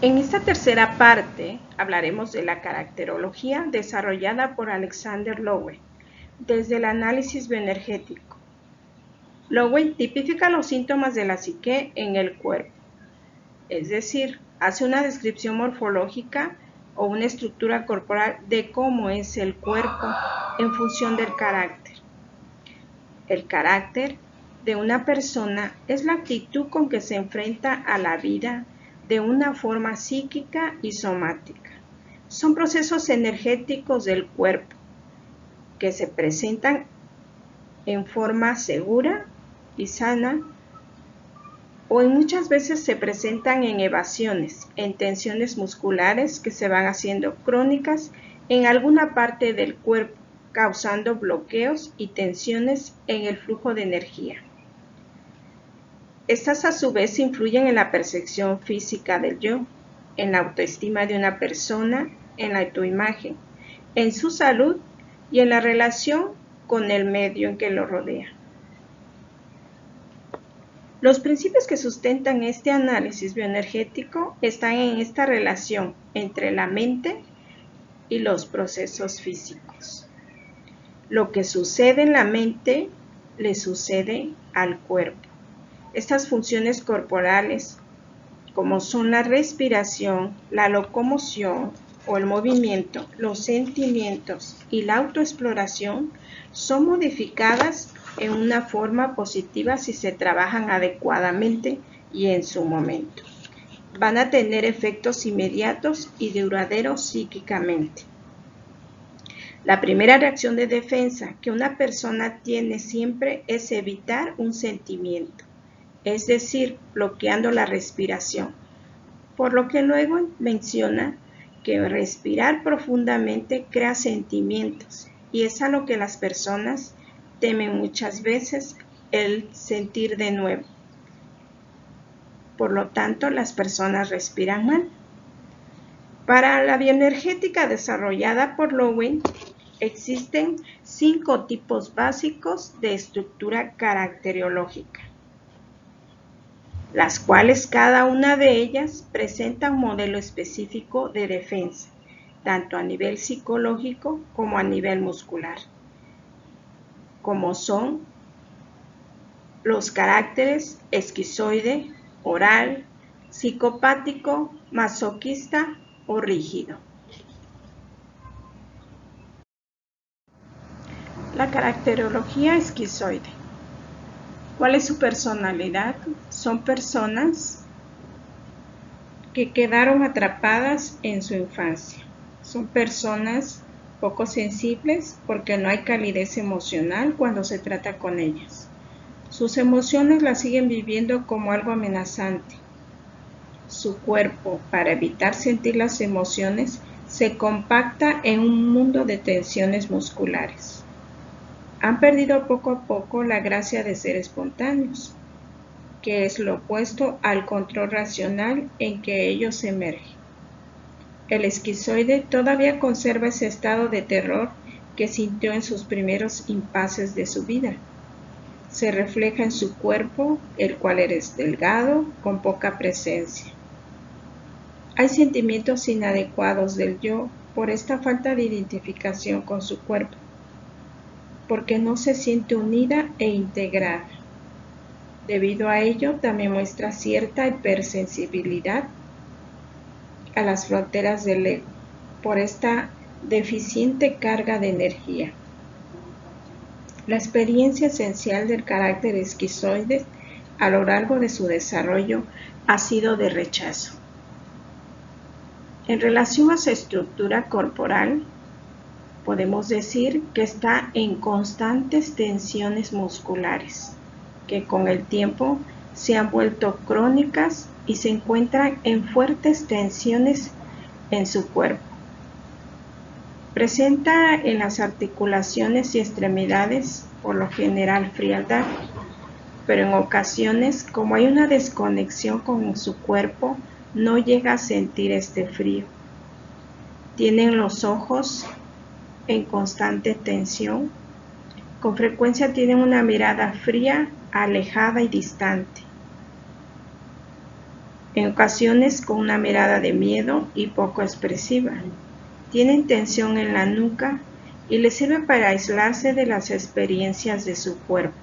En esta tercera parte hablaremos de la caracterología desarrollada por Alexander Lowen desde el análisis bioenergético. Lowen tipifica los síntomas de la psique en el cuerpo, es decir, hace una descripción morfológica o una estructura corporal de cómo es el cuerpo en función del carácter. El carácter de una persona es la actitud con que se enfrenta a la vida de una forma psíquica y somática. Son procesos energéticos del cuerpo que se presentan en forma segura y sana o muchas veces se presentan en evasiones, en tensiones musculares que se van haciendo crónicas en alguna parte del cuerpo, causando bloqueos y tensiones en el flujo de energía. Estas a su vez influyen en la percepción física del yo, en la autoestima de una persona, en la autoimagen, en su salud y en la relación con el medio en que lo rodea. Los principios que sustentan este análisis bioenergético están en esta relación entre la mente y los procesos físicos. Lo que sucede en la mente le sucede al cuerpo. Estas funciones corporales, como son la respiración, la locomoción o el movimiento, los sentimientos y la autoexploración, son modificadas en una forma positiva si se trabajan adecuadamente y en su momento. Van a tener efectos inmediatos y duraderos psíquicamente. La primera reacción de defensa que una persona tiene siempre es evitar un sentimiento, es decir, bloqueando la respiración, por lo que luego menciona que respirar profundamente crea sentimientos y es a lo que las personas temen muchas veces, el sentir de nuevo. Por lo tanto, las personas respiran mal. Para la bioenergética desarrollada por Lowen, existen 5 tipos básicos de estructura caracterológica, las cuales cada una de ellas presenta un modelo específico de defensa, tanto a nivel psicológico como a nivel muscular, como son los caracteres esquizoide, oral, psicopático, masoquista o rígido. La caracterología esquizoide. ¿Cuál es su personalidad? Son personas que quedaron atrapadas en su infancia. Son personas poco sensibles porque no hay calidez emocional cuando se trata con ellas. Sus emociones las siguen viviendo como algo amenazante. Su cuerpo, para evitar sentir las emociones, se compacta en un mundo de tensiones musculares. Han perdido poco a poco la gracia de ser espontáneos, que es lo opuesto al control racional en que ellos emergen. El esquizoide todavía conserva ese estado de terror que sintió en sus primeros impases de su vida. Se refleja en su cuerpo, el cual es delgado, con poca presencia. Hay sentimientos inadecuados del yo por esta falta de identificación con su cuerpo, porque no se siente unida e integrada. Debido a ello, también muestra cierta hipersensibilidad a las fronteras del ego, por esta deficiente carga de energía. La experiencia esencial del carácter esquizoide a lo largo de su desarrollo ha sido de rechazo. En relación a su estructura corporal, podemos decir que está en constantes tensiones musculares, que con el tiempo se han vuelto crónicas y se encuentran en fuertes tensiones en su cuerpo. Presenta en las articulaciones y extremidades, por lo general, frialdad, pero en ocasiones, como hay una desconexión con su cuerpo, no llega a sentir este frío. Tienen los ojos en constante tensión. Con frecuencia tienen una mirada fría, alejada y distante. en ocasiones con una mirada de miedo y poco expresiva. Tienen tensión en la nuca y les sirve para aislarse de las experiencias de su cuerpo.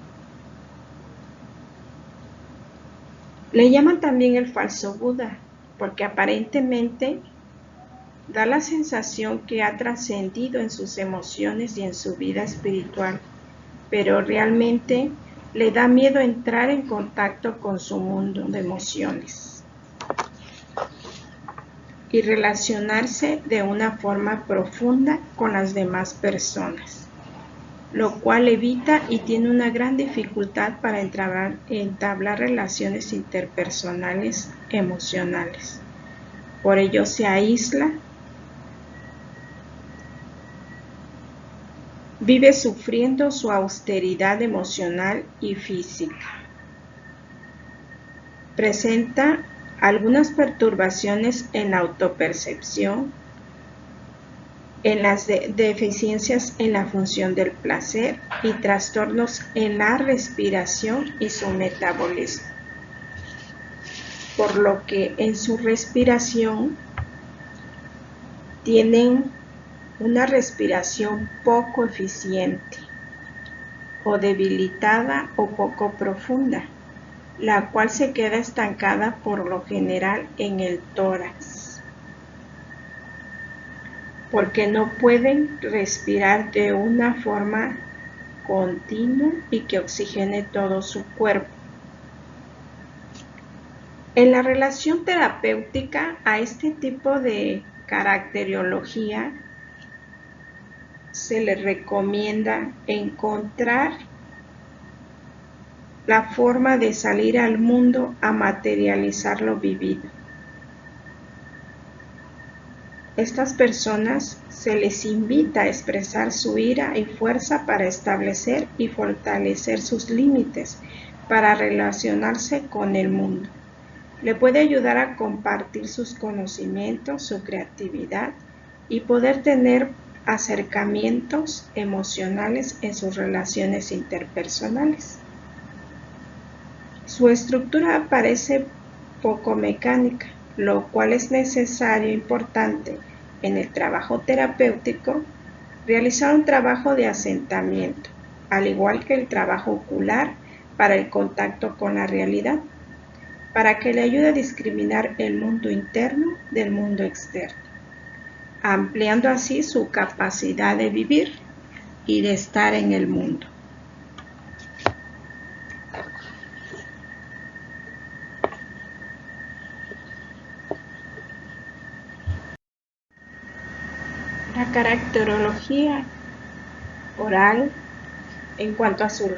Le llaman también el falso Buda, porque aparentemente da la sensación que ha trascendido en sus emociones y en su vida espiritual, pero realmente le da miedo entrar en contacto con su mundo de emociones y relacionarse de una forma profunda con las demás personas, lo cual evita y tiene una gran dificultad para entablar relaciones interpersonales emocionales. Por ello se aísla, vive sufriendo su austeridad emocional y física. Presenta algunas perturbaciones en la autopercepción, en las deficiencias en la función del placer y trastornos en la respiración y su metabolismo. Por lo que en su respiración tienen una respiración poco eficiente o debilitada o poco profunda, la cual se queda estancada por lo general en el tórax, porque no pueden respirar de una forma continua y que oxigene todo su cuerpo. En la relación terapéutica a este tipo de caracterología se le recomienda encontrar la forma de salir al mundo a materializar lo vivido. Estas personas se les invita a expresar su ira y fuerza para establecer y fortalecer sus límites para relacionarse con el mundo. Le puede ayudar a compartir sus conocimientos, su creatividad y poder tener acercamientos emocionales en sus relaciones interpersonales. Su estructura parece poco mecánica, lo cual es necesario e importante en el trabajo terapéutico realizar un trabajo de asentamiento, al igual que el trabajo ocular para el contacto con la realidad, para que le ayude a discriminar el mundo interno del mundo externo, ampliando así su capacidad de vivir y de estar en el mundo. La caracterología oral, en cuanto a su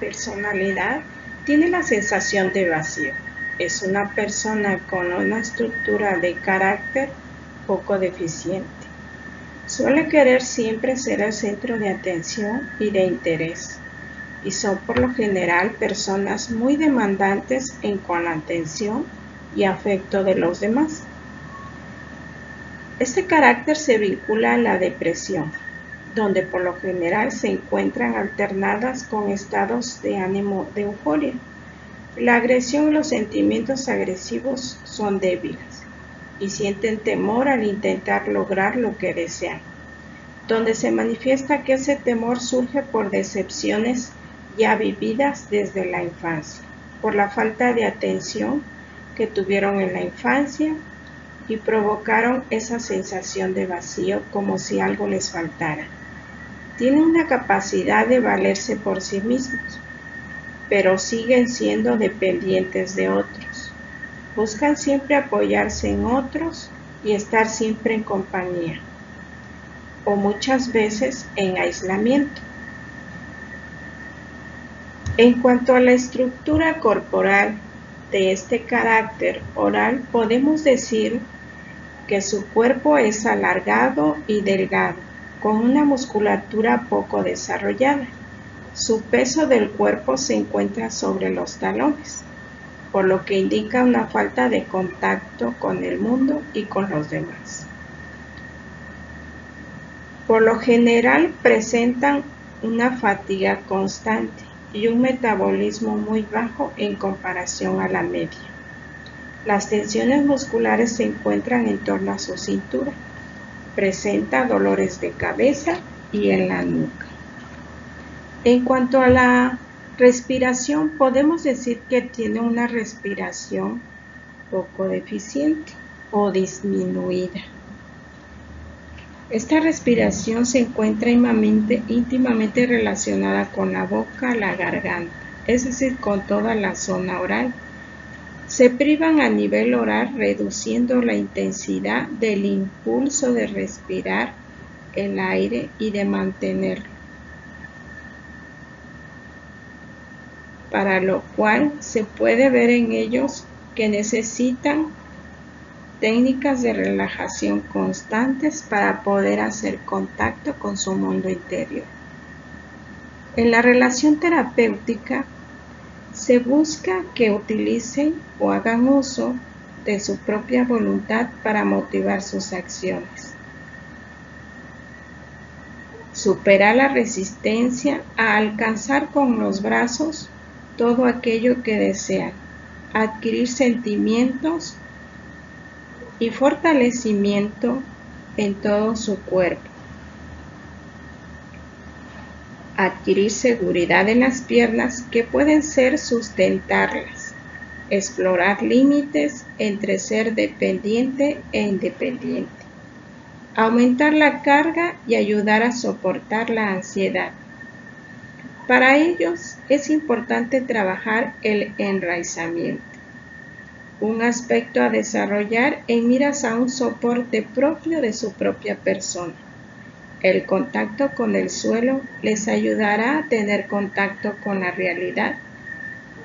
personalidad, tiene la sensación de vacío. Es una persona con una estructura de carácter poco deficiente. Suele querer siempre ser el centro de atención y de interés, y son por lo general personas muy demandantes con la atención y afecto de los demás. Este carácter se vincula a la depresión, donde por lo general se encuentran alternadas con estados de ánimo de euforia. La agresión y los sentimientos agresivos son débiles y sienten temor al intentar lograr lo que desean, donde se manifiesta que ese temor surge por decepciones ya vividas desde la infancia, por la falta de atención que tuvieron en la infancia y provocaron esa sensación de vacío como si algo les faltara. Tienen una capacidad de valerse por sí mismos, pero siguen siendo dependientes de otros. Buscan siempre apoyarse en otros y estar siempre en compañía, o muchas veces en aislamiento. En cuanto a la estructura corporal de este carácter oral, podemos decir que su cuerpo es alargado y delgado, con una musculatura poco desarrollada. Su peso del cuerpo se encuentra sobre los talones, por lo que indica una falta de contacto con el mundo y con los demás. Por lo general presentan una fatiga constante y un metabolismo muy bajo en comparación a la media. Las tensiones musculares se encuentran en torno a su cintura. Presenta dolores de cabeza y en la nuca. En cuanto a la respiración, podemos decir que tiene una respiración poco deficiente o disminuida. Esta respiración se encuentra íntimamente relacionada con la boca, la garganta, es decir, con toda la zona oral. Se privan a nivel oral, reduciendo la intensidad del impulso de respirar el aire y de mantenerlo, para lo cual se puede ver en ellos que necesitan técnicas de relajación constantes para poder hacer contacto con su mundo interior. En la relación terapéutica se busca que utilicen o hagan uso de su propia voluntad para motivar sus acciones. Superar la resistencia a alcanzar con los brazos todo aquello que desean, adquirir sentimientos y fortalecimiento en todo su cuerpo, adquirir seguridad en las piernas que pueden ser sustentarlas, explorar límites entre ser dependiente e independiente, aumentar la carga y ayudar a soportar la ansiedad. Para ellos es importante trabajar el enraizamiento, un aspecto a desarrollar en miras a un soporte propio de su propia persona. El contacto con el suelo les ayudará a tener contacto con la realidad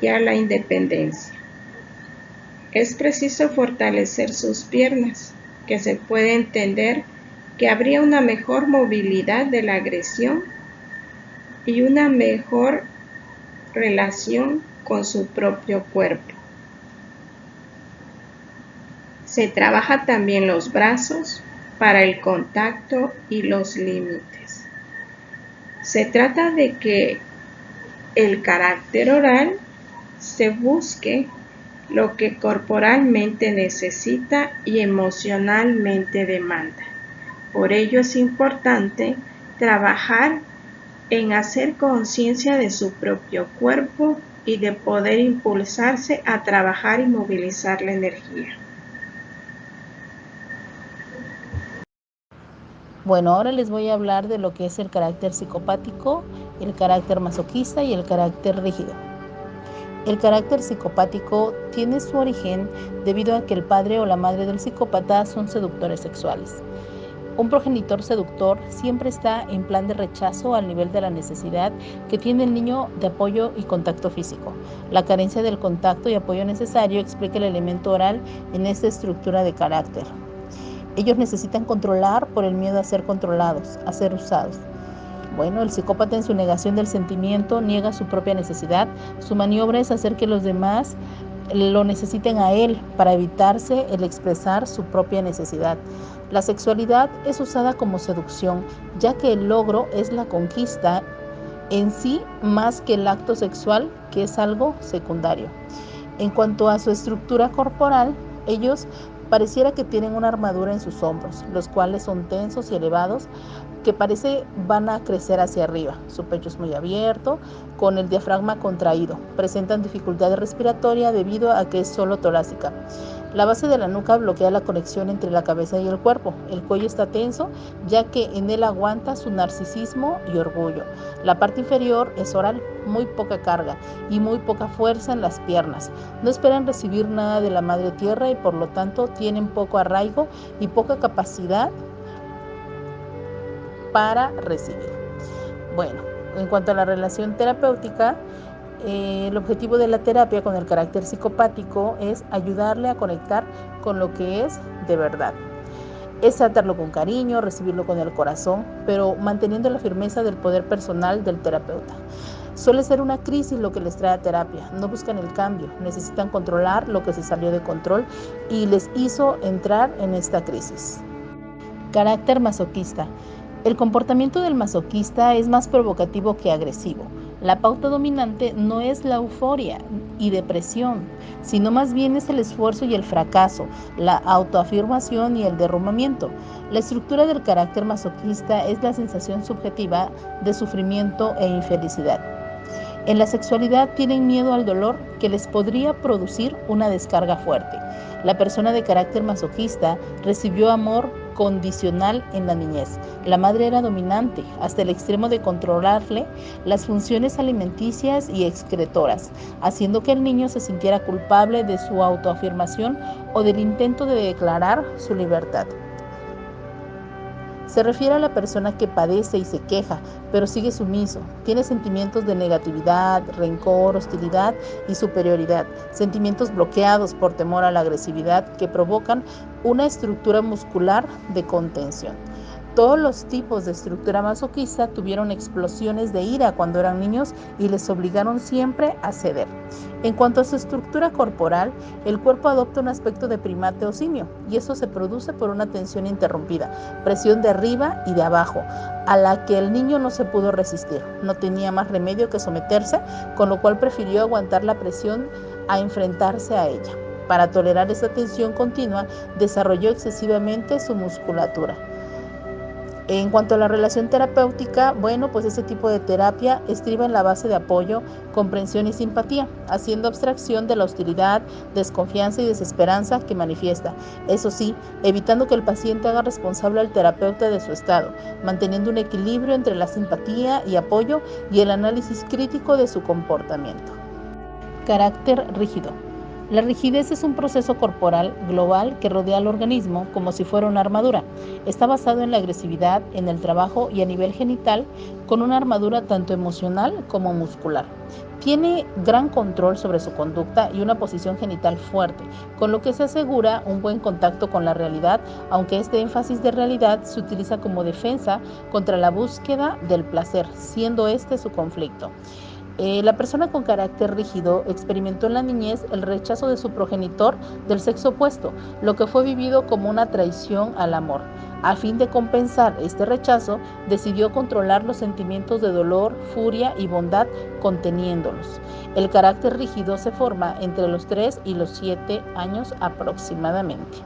y a la independencia. Es preciso fortalecer sus piernas, que se puede entender que habría una mejor movilidad de la agresión y una mejor relación con su propio cuerpo. Se trabaja también los brazos para el contacto y los límites. Se trata de que el carácter oral se busque lo que corporalmente necesita y emocionalmente demanda. Por ello es importante trabajar en hacer conciencia de su propio cuerpo y de poder impulsarse a trabajar y movilizar la energía. Bueno, ahora les voy a hablar de lo que es el carácter psicopático, el carácter masoquista y el carácter rígido. El carácter psicopático tiene su origen debido a que el padre o la madre del psicópata son seductores sexuales. Un progenitor seductor siempre está en plan de rechazo al nivel de la necesidad que tiene el niño de apoyo y contacto físico. La carencia del contacto y apoyo necesario explica el elemento oral en esta estructura de carácter. Ellos necesitan controlar por el miedo a ser controlados, a ser usados. Bueno, el psicópata en su negación del sentimiento niega su propia necesidad. Su maniobra es hacer que los demás lo necesiten a él para evitarse el expresar su propia necesidad. La sexualidad es usada como seducción, ya que el logro es la conquista en sí más que el acto sexual, que es algo secundario. En cuanto a su estructura corporal, ellos pareciera que tienen una armadura en sus hombros, los cuales son tensos y elevados, que parece van a crecer hacia arriba. Su pecho es muy abierto, con el diafragma contraído. Presentan dificultad respiratoria debido a que es solo torácica. La base de la nuca bloquea la conexión entre la cabeza y el cuerpo. El cuello está tenso, ya que en él aguanta su narcisismo y orgullo. La parte inferior es oral, muy poca carga y muy poca fuerza en las piernas. No esperan recibir nada de la madre tierra y por lo tanto tienen poco arraigo y poca capacidad para recibir. Bueno, en cuanto a la relación terapéutica, el objetivo de la terapia con el carácter psicopático es ayudarle a conectar con lo que es de verdad. Es tratarlo con cariño, recibirlo con el corazón, pero manteniendo la firmeza del poder personal del terapeuta. Suele ser una crisis lo que les trae a terapia, no buscan el cambio, necesitan controlar lo que se salió de control y les hizo entrar en esta crisis. Carácter masoquista. El comportamiento del masoquista es más provocativo que agresivo. La pauta dominante no es la euforia y depresión, sino más bien es el esfuerzo y el fracaso, la autoafirmación y el derrumbamiento. La estructura del carácter masoquista es la sensación subjetiva de sufrimiento e infelicidad. En la sexualidad tienen miedo al dolor que les podría producir una descarga fuerte. La persona de carácter masoquista recibió amor condicional en la niñez. La madre era dominante hasta el extremo de controlarle las funciones alimenticias y excretoras, haciendo que el niño se sintiera culpable de su autoafirmación o del intento de declarar su libertad. Se refiere a la persona que padece y se queja, pero sigue sumiso. Tiene sentimientos de negatividad, rencor, hostilidad y superioridad, sentimientos bloqueados por temor a la agresividad que provocan una estructura muscular de contención. Todos los tipos de estructura masoquista tuvieron explosiones de ira cuando eran niños y les obligaron siempre a ceder. En cuanto a su estructura corporal, el cuerpo adopta un aspecto de primate o simio, y eso se produce por una tensión interrumpida, presión de arriba y de abajo, a la que el niño no se pudo resistir. No tenía más remedio que someterse, con lo cual prefirió aguantar la presión a enfrentarse a ella. Para tolerar esa tensión continua, desarrolló excesivamente su musculatura. En cuanto a la relación terapéutica, bueno, pues ese tipo de terapia estriba en la base de apoyo, comprensión y simpatía, haciendo abstracción de la hostilidad, desconfianza y desesperanza que manifiesta. Eso sí, evitando que el paciente haga responsable al terapeuta de su estado, manteniendo un equilibrio entre la simpatía y apoyo y el análisis crítico de su comportamiento. Carácter rígido. La rigidez es un proceso corporal global que rodea al organismo como si fuera una armadura. Está basado en la agresividad, en el trabajo y a nivel genital, con una armadura tanto emocional como muscular. Tiene gran control sobre su conducta y una posición genital fuerte, con lo que se asegura un buen contacto con la realidad, aunque este énfasis de realidad se utiliza como defensa contra la búsqueda del placer, siendo este su conflicto. La persona con carácter rígido experimentó en la niñez el rechazo de su progenitor del sexo opuesto, lo que fue vivido como una traición al amor. A fin de compensar este rechazo, decidió controlar los sentimientos de dolor, furia y bondad, conteniéndolos. El carácter rígido se forma entre los 3 y los 7 años aproximadamente.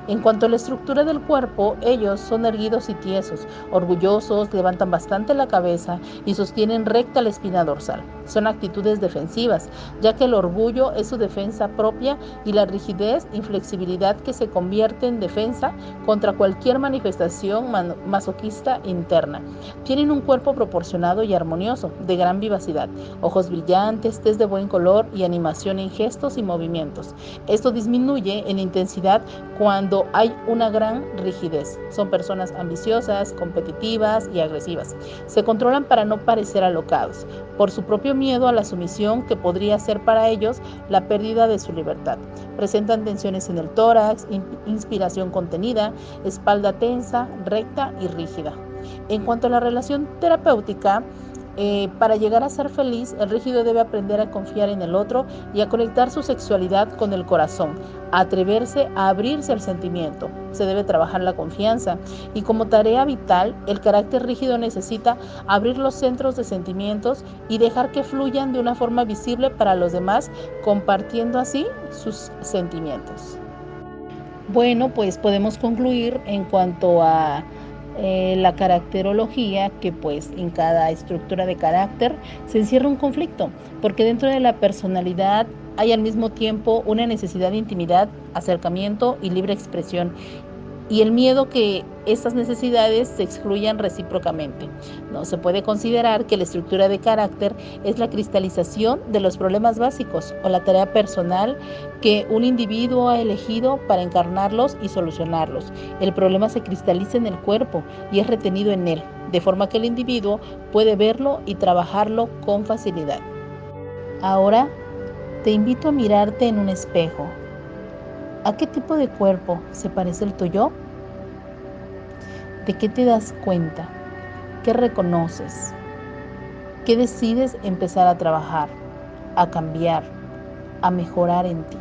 En cuanto a la estructura del cuerpo, ellos son erguidos y tiesos, orgullosos, levantan bastante la cabeza y sostienen recta la espina dorsal. Son actitudes defensivas, ya que el orgullo es su defensa propia y la rigidez, inflexibilidad que se convierte en defensa contra cualquier manifestación masoquista interna. Tienen un cuerpo proporcionado y armonioso, de gran vivacidad, ojos brillantes, tez de buen color y animación en gestos y movimientos. Esto disminuye en intensidad cuando hay una gran rigidez. Son personas ambiciosas, competitivas y agresivas. Se controlan para no parecer alocados, por su propio miedo a la sumisión que podría ser para ellos la pérdida de su libertad. Presentan tensiones en el tórax, inspiración contenida, espalda tensa, recta y rígida. En cuanto a la relación terapéutica, para llegar a ser feliz, el rígido debe aprender a confiar en el otro y a conectar su sexualidad con el corazón, a atreverse a abrirse al sentimiento. Se debe trabajar la confianza y como tarea vital, el carácter rígido necesita abrir los centros de sentimientos y dejar que fluyan de una forma visible para los demás, compartiendo así sus sentimientos. Bueno, pues podemos concluir en cuanto a la caracterología, que pues en cada estructura de carácter se encierra un conflicto, porque dentro de la personalidad hay al mismo tiempo una necesidad de intimidad, acercamiento y libre expresión, y el miedo que estas necesidades se excluyan recíprocamente. No se puede considerar que la estructura de carácter es la cristalización de los problemas básicos o la tarea personal que un individuo ha elegido para encarnarlos y solucionarlos. El problema se cristaliza en el cuerpo y es retenido en él, de forma que el individuo puede verlo y trabajarlo con facilidad. Ahora te invito a mirarte en un espejo. ¿A qué tipo de cuerpo se parece el tuyo? ¿De qué te das cuenta? ¿Qué reconoces? ¿Qué decides empezar a trabajar, a cambiar, a mejorar en ti?